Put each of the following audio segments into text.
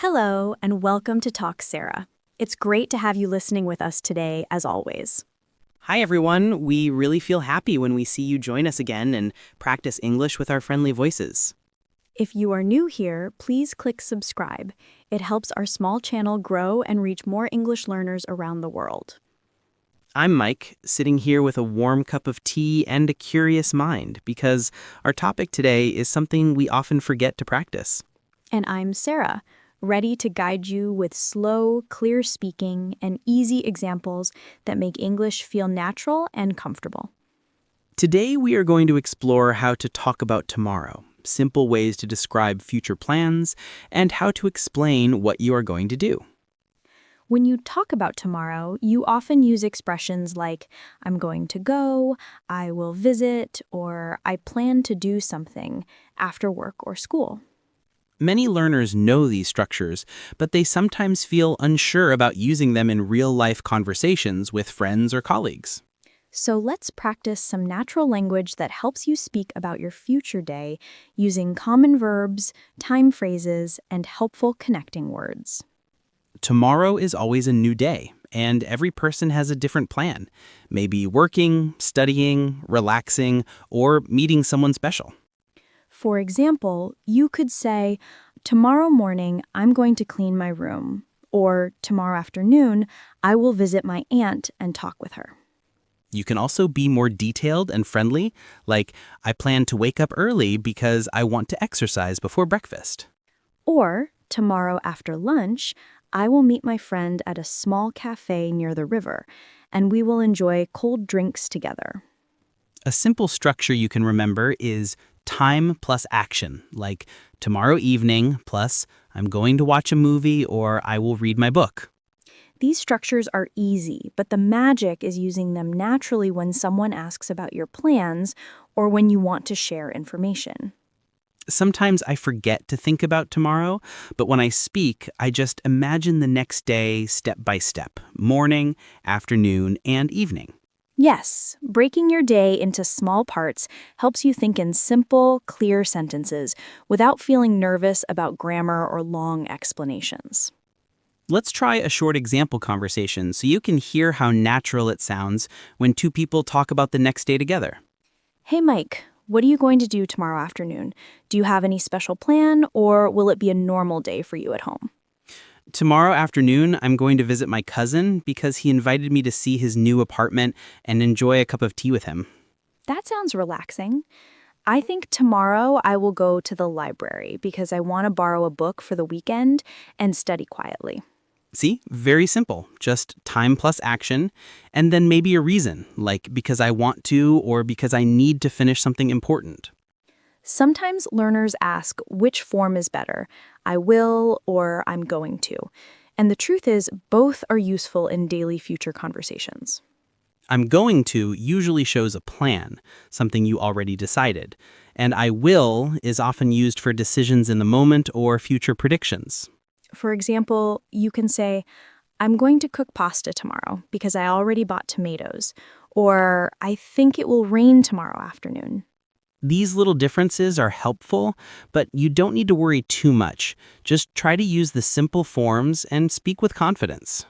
Hello, and welcome to Talk Sara. It's great to have you listening with us today, as always. Hi, everyone. We really feel happy when we see you join us again and practice English with our friendly voices. If you are new here, please click subscribe. It helps our small channel grow and reach more English learners around the world. I'm Mike, sitting here with a warm cup of tea and a curious mind, because our topic today is something we often forget to practice. And I'm Sarah, ready to guide you with slow, clear speaking and easy examples that make English feel natural and comfortable. Today, we are going to explore how to talk about tomorrow, simple ways to describe future plans, and how to explain what you are going to do. When you talk about tomorrow, you often use expressions like, I'm going to go, I will visit, or I plan to do something after work or school. Many learners know these structures, but they sometimes feel unsure about using them in real-life conversations with friends or colleagues. So let's practice some natural language that helps you speak about your future day using common verbs, time phrases, and helpful connecting words. Tomorrow is always a new day, and every person has a different plan. Maybe working, studying, relaxing, or meeting someone special. For example, you could say, tomorrow morning, I'm going to clean my room. Or tomorrow afternoon, I will visit my aunt and talk with her. You can also be more detailed and friendly, like, I plan to wake up early because I want to exercise before breakfast. Or tomorrow after lunch, I will meet my friend at a small cafe near the river, and we will enjoy cold drinks together. A simple structure you can remember is time plus action, like tomorrow evening plus I'm going to watch a movie or I will read my book. These structures are easy, but the magic is using them naturally when someone asks about your plans or when you want to share information. Sometimes I forget to think about tomorrow, but when I speak, I just imagine the next day step by step, morning, afternoon, and evening. Yes, breaking your day into small parts helps you think in simple, clear sentences without feeling nervous about grammar or long explanations. Let's try a short example conversation so you can hear how natural it sounds when two people talk about the next day together. Hey Mike, what are you going to do tomorrow afternoon? Do you have any special plan, or will it be a normal day for you at home? Tomorrow afternoon, I'm going to visit my cousin because he invited me to see his new apartment and enjoy a cup of tea with him. That sounds relaxing. I think tomorrow I will go to the library because I want to borrow a book for the weekend and study quietly. See, very simple, just time plus action, and then maybe a reason, like because I want to or because I need to finish something important. Sometimes learners ask which form is better, I will or I'm going to. And the truth is, both are useful in daily future conversations. I'm going to usually shows a plan, something you already decided, and I will is often used for decisions in the moment or future predictions. For example, you can say, I'm going to cook pasta tomorrow because I already bought tomatoes, or I think it will rain tomorrow afternoon. These little differences are helpful, but you don't need to worry too much. Just try to use the simple forms and speak with confidence.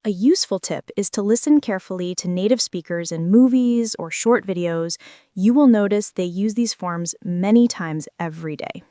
A useful tip is to listen carefully to native speakers in movies or short videos. You will notice they use these forms many times every day.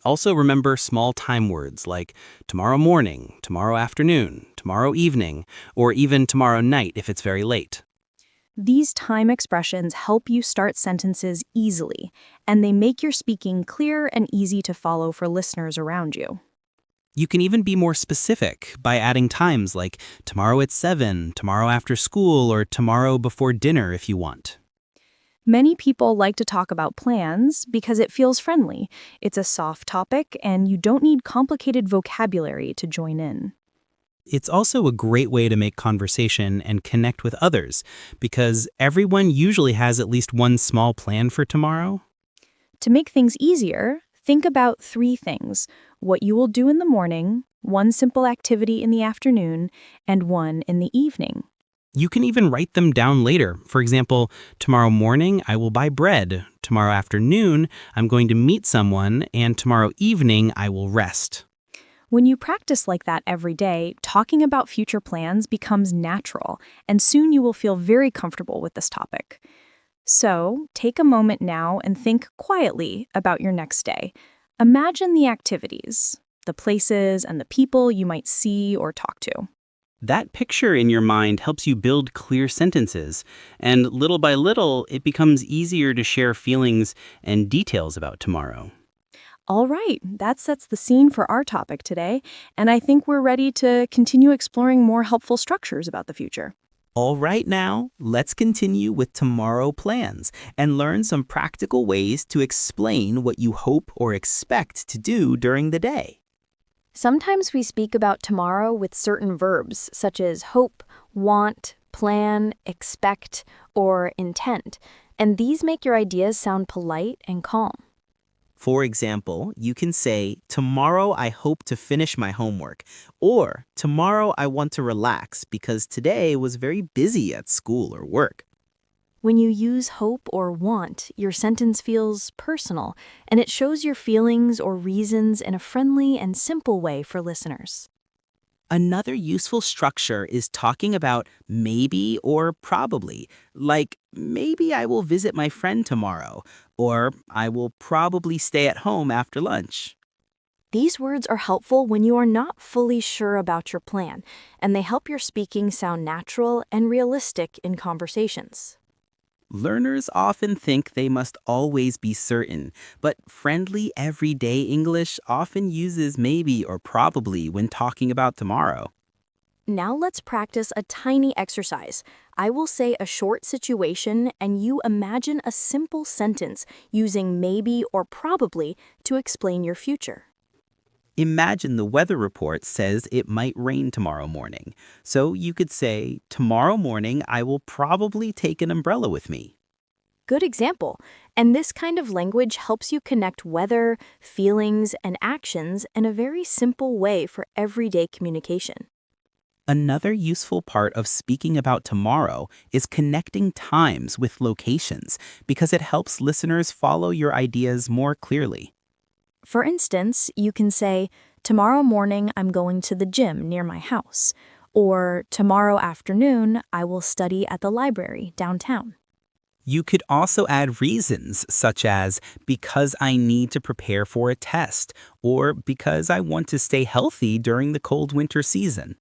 Also remember small time words like tomorrow morning, tomorrow afternoon, tomorrow evening, or even tomorrow night if it's very late. These time expressions help you start sentences easily, and they make your speaking clear and easy to follow for listeners around you. You can even be more specific by adding times like tomorrow at 7, tomorrow after school, or tomorrow before dinner if you want. Many people like to talk about plans because it feels friendly. It's a soft topic, and you don't need complicated vocabulary to join in. It's also a great way to make conversation and connect with others, because everyone usually has at least one small plan for tomorrow. To make things easier, think about 3 things: what you will do in the morning, one simple activity in the afternoon, and one in the evening. You can even write them down later. For example, tomorrow morning I will buy bread, tomorrow afternoon I'm going to meet someone, and tomorrow evening I will rest. When you practice like that every day, talking about future plans becomes natural, and soon you will feel very comfortable with this topic. So, take a moment now and think quietly about your next day. Imagine the activities, the places, and the people you might see or talk to. That picture in your mind helps you build clear sentences, and little by little, it becomes easier to share feelings and details about tomorrow. All right, that sets the scene for our topic today, and I think we're ready to continue exploring more helpful structures about the future. All right, now, let's continue with tomorrow plans and learn some practical ways to explain what you hope or expect to do during the day. Sometimes we speak about tomorrow with certain verbs, such as hope, want, plan, expect, or intent, and these make your ideas sound polite and calm. For example, you can say, tomorrow I hope to finish my homework, or tomorrow I want to relax because today was very busy at school or work. When you use hope or want, your sentence feels personal, and it shows your feelings or reasons in a friendly and simple way for listeners. Another useful structure is talking about maybe or probably, like maybe I will visit my friend tomorrow, or I will probably stay at home after lunch. These words are helpful when you are not fully sure about your plan, and they help your speaking sound natural and realistic in conversations. Learners often think they must always be certain, but friendly everyday English often uses maybe or probably when talking about tomorrow. Now let's practice a tiny exercise. I will say a short situation, and you imagine a simple sentence using maybe or probably to explain your future. Imagine the weather report says it might rain tomorrow morning. So you could say, tomorrow morning I will probably take an umbrella with me. Good example. And this kind of language helps you connect weather, feelings, and actions in a very simple way for everyday communication. Another useful part of speaking about tomorrow is connecting times with locations because it helps listeners follow your ideas more clearly. For instance, you can say, tomorrow morning I'm going to the gym near my house, or tomorrow afternoon I will study at the library downtown. You could also add reasons such as because I need to prepare for a test or because I want to stay healthy during the cold winter season.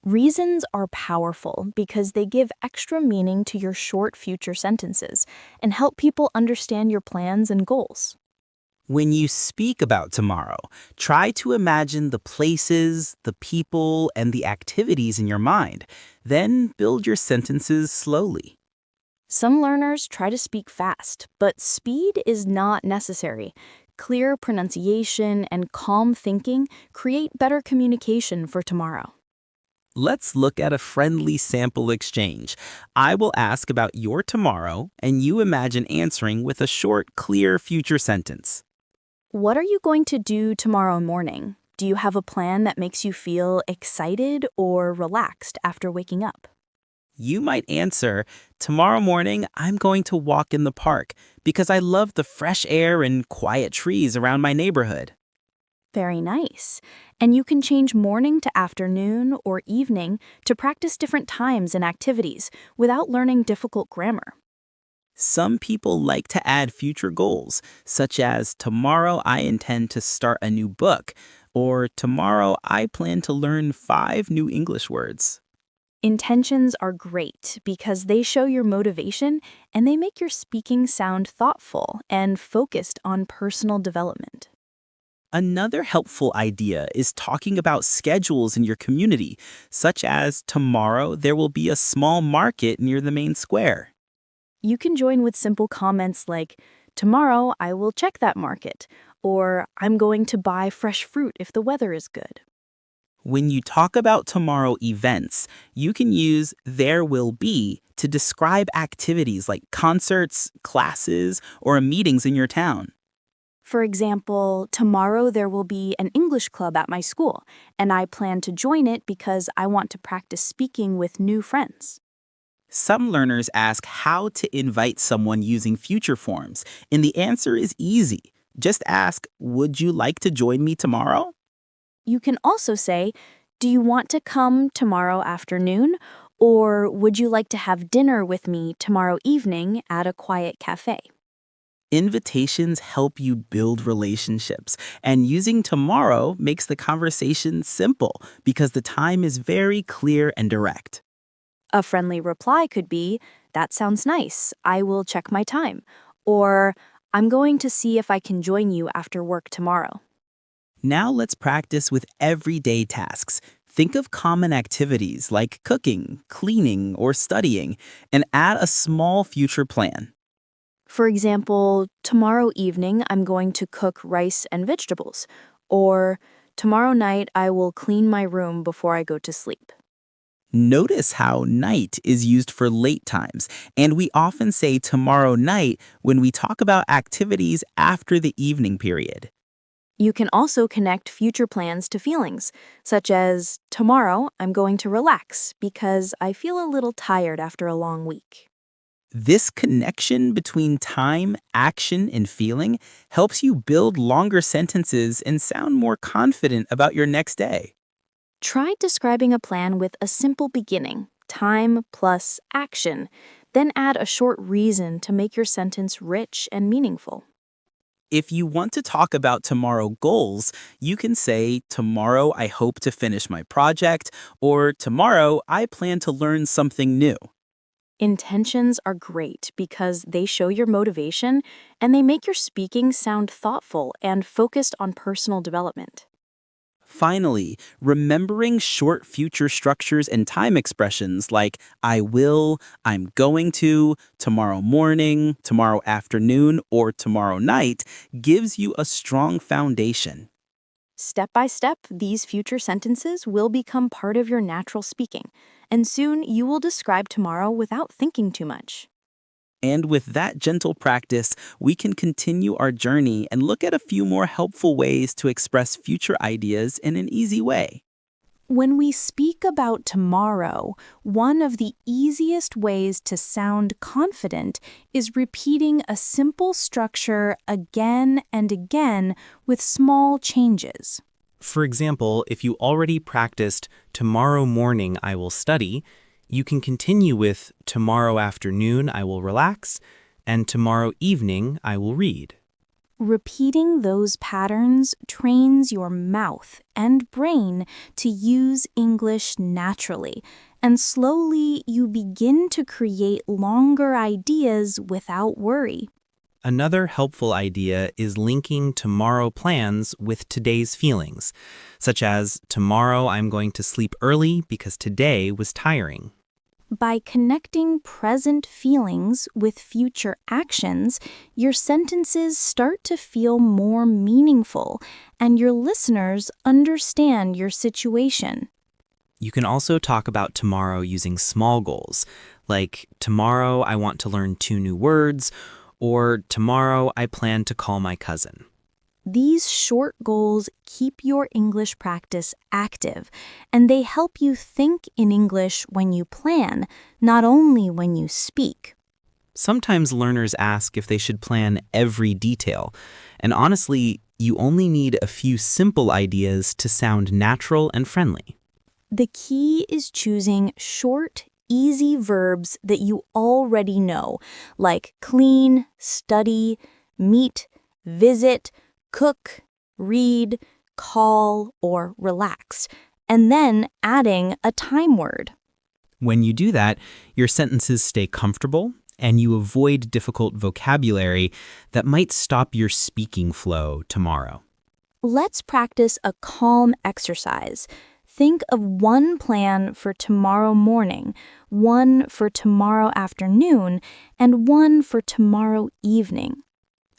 Reasons are powerful because they give extra meaning to your short future sentences and help people understand your plans and goals. When you speak about tomorrow, try to imagine the places, the people, and the activities in your mind. Then build your sentences slowly. Some learners try to speak fast, but speed is not necessary. Clear pronunciation and calm thinking create better communication for tomorrow. Let's look at a friendly sample exchange. I will ask about your tomorrow, and you imagine answering with a short, clear future sentence. What are you going to do tomorrow morning? Do you have a plan that makes you feel excited or relaxed after waking up? You might answer, tomorrow morning I'm going to walk in the park because I love the fresh air and quiet trees around my neighborhood. Very nice. And you can change morning to afternoon or evening to practice different times and activities without learning difficult grammar. Some people like to add future goals, such as tomorrow I intend to start a new book, or tomorrow I plan to learn 5 new English words. Intentions are great because they show your motivation and they make your speaking sound thoughtful and focused on personal development. Another helpful idea is talking about schedules in your community, such as tomorrow there will be a small market near the main square. You can join with simple comments like, tomorrow I will check that market, or I'm going to buy fresh fruit if the weather is good. When you talk about tomorrow events, you can use there will be to describe activities like concerts, classes, or meetings in your town. For example, tomorrow there will be an English club at my school, and I plan to join it because I want to practice speaking with new friends. Some learners ask how to invite someone using future forms, and the answer is easy. Just ask, would you like to join me tomorrow? You can also say, "Do you want to come tomorrow afternoon?" Or "Would you like to have dinner with me tomorrow evening at a quiet cafe?" Invitations help you build relationships, and using tomorrow makes the conversation simple because the time is very clear and direct. A friendly reply could be, "That sounds nice. I will check my time." Or, "I'm going to see if I can join you after work tomorrow." Now let's practice with everyday tasks. Think of common activities like cooking, cleaning, or studying, and add a small future plan. For example, "Tomorrow evening I'm going to cook rice and vegetables." Or, "Tomorrow night I will clean my room before I go to sleep." Notice how night is used for late times, and we often say tomorrow night when we talk about activities after the evening period. You can also connect future plans to feelings, such as, "Tomorrow I'm going to relax because I feel a little tired after a long week." This connection between time, action, and feeling helps you build longer sentences and sound more confident about your next day. Try describing a plan with a simple beginning, time plus action, then add a short reason to make your sentence rich and meaningful. If you want to talk about tomorrow goals, you can say, "Tomorrow I hope to finish my project," or "Tomorrow I plan to learn something new." Intentions are great because they show your motivation and they make your speaking sound thoughtful and focused on personal development. Finally, remembering short future structures and time expressions like "I will," "I'm going to," "tomorrow morning," "tomorrow afternoon," or "tomorrow night" gives you a strong foundation. Step by step, these future sentences will become part of your natural speaking, and soon you will describe tomorrow without thinking too much. And with that gentle practice, we can continue our journey and look at a few more helpful ways to express future ideas in an easy way. When we speak about tomorrow, one of the easiest ways to sound confident is repeating a simple structure again and again with small changes. For example, if you already practiced tomorrow morning I will study, you can continue with tomorrow afternoon I will relax and tomorrow evening I will read. Repeating those patterns trains your mouth and brain to use English naturally, and slowly you begin to create longer ideas without worry. Another helpful idea is linking tomorrow plans with today's feelings, such as tomorrow I'm going to sleep early because today was tiring. By connecting present feelings with future actions, your sentences start to feel more meaningful and your listeners understand your situation. You can also talk about tomorrow using small goals, like tomorrow I want to learn 2 new words, or tomorrow I plan to call my cousin. These short goals keep your English practice active, and they help you think in English when you plan, not only when you speak. Sometimes learners ask if they should plan every detail, and honestly, you only need a few simple ideas to sound natural and friendly. The key is choosing short, easy verbs that you already know, like clean, study, meet, visit, cook, read, call, or relax, and then adding a time word. When you do that, your sentences stay comfortable and you avoid difficult vocabulary that might stop your speaking flow tomorrow. Let's practice a calm exercise. Think of one plan for tomorrow morning, one for tomorrow afternoon, and one for tomorrow evening.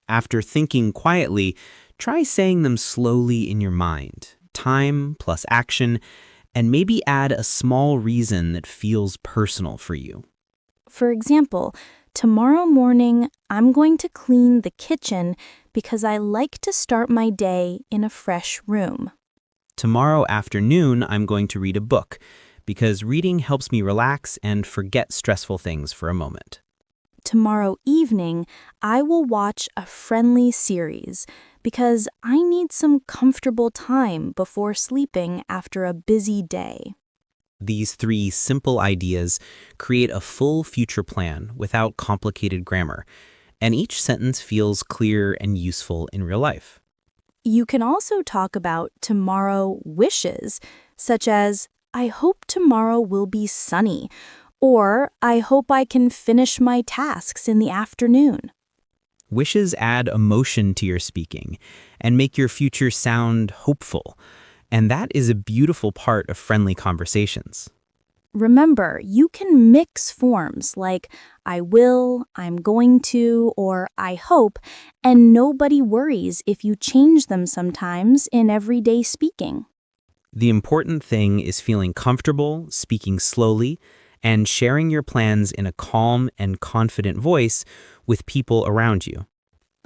After thinking quietly, try saying them slowly in your mind, time plus action, and maybe add a small reason that feels personal for you. For example, tomorrow morning, I'm going to clean the kitchen because I like to start my day in a fresh room. Tomorrow afternoon, I'm going to read a book because reading helps me relax and forget stressful things for a moment. tomorrow evening, I will watch a friendly series because I need some comfortable time before sleeping after a busy day. These three simple ideas create a full future plan without complicated grammar, and each sentence feels clear and useful in real life. You can also talk about tomorrow wishes, such as, I hope tomorrow will be sunny, or I hope I can finish my tasks in the afternoon. Wishes add emotion to your speaking and make your future sound hopeful, and that is a beautiful part of friendly conversations. Remember, you can mix forms like I will, I'm going to, or I hope, and nobody worries if you change them sometimes in everyday speaking. The important thing is feeling comfortable, speaking slowly, and sharing your plans in a calm and confident voice with people around you.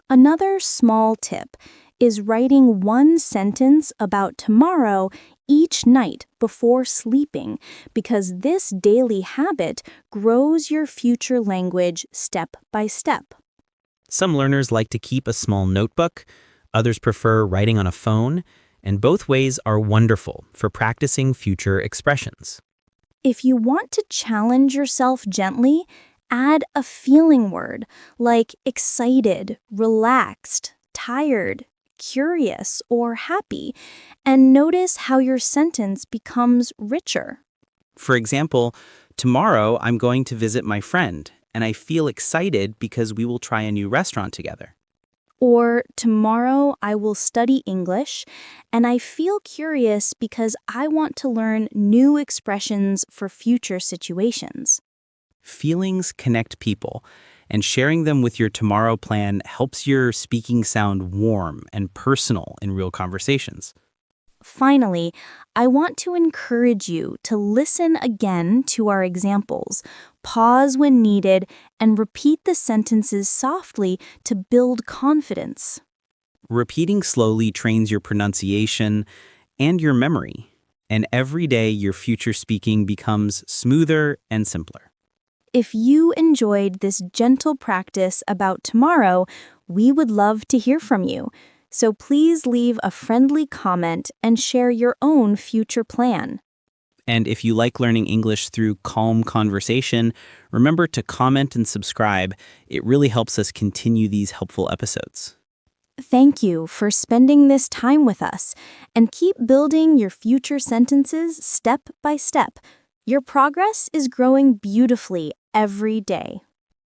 Another small tip is writing one sentence about tomorrow each night before sleeping, because this daily habit grows your future language step by step. Some learners like to keep a small notebook, others prefer writing on a phone, and both ways are wonderful for practicing future expressions. If you want to challenge yourself gently, add a feeling word like excited, relaxed, tired, curious, or happy, and notice how your sentence becomes richer. For example, tomorrow I'm going to visit my friend, and I feel excited because we will try a new restaurant together. Or tomorrow I will study English, and I feel curious because I want to learn new expressions for future situations. Feelings connect people, and sharing them with your tomorrow plan helps your speaking sound warm and personal in real conversations. Finally, I want to encourage you to listen again to our examples, pause when needed, and repeat the sentences softly to build confidence. Repeating slowly trains your pronunciation and your memory, and every day your future speaking becomes smoother and simpler. If you enjoyed this gentle practice about tomorrow, we would love to hear from you. So please leave a friendly comment and share your own future plan. And if you like learning English through calm conversation, remember to comment and subscribe. It really helps us continue these helpful episodes. Thank you for spending this time with us, and keep building your future sentences step by step. Your progress is growing beautifully every day.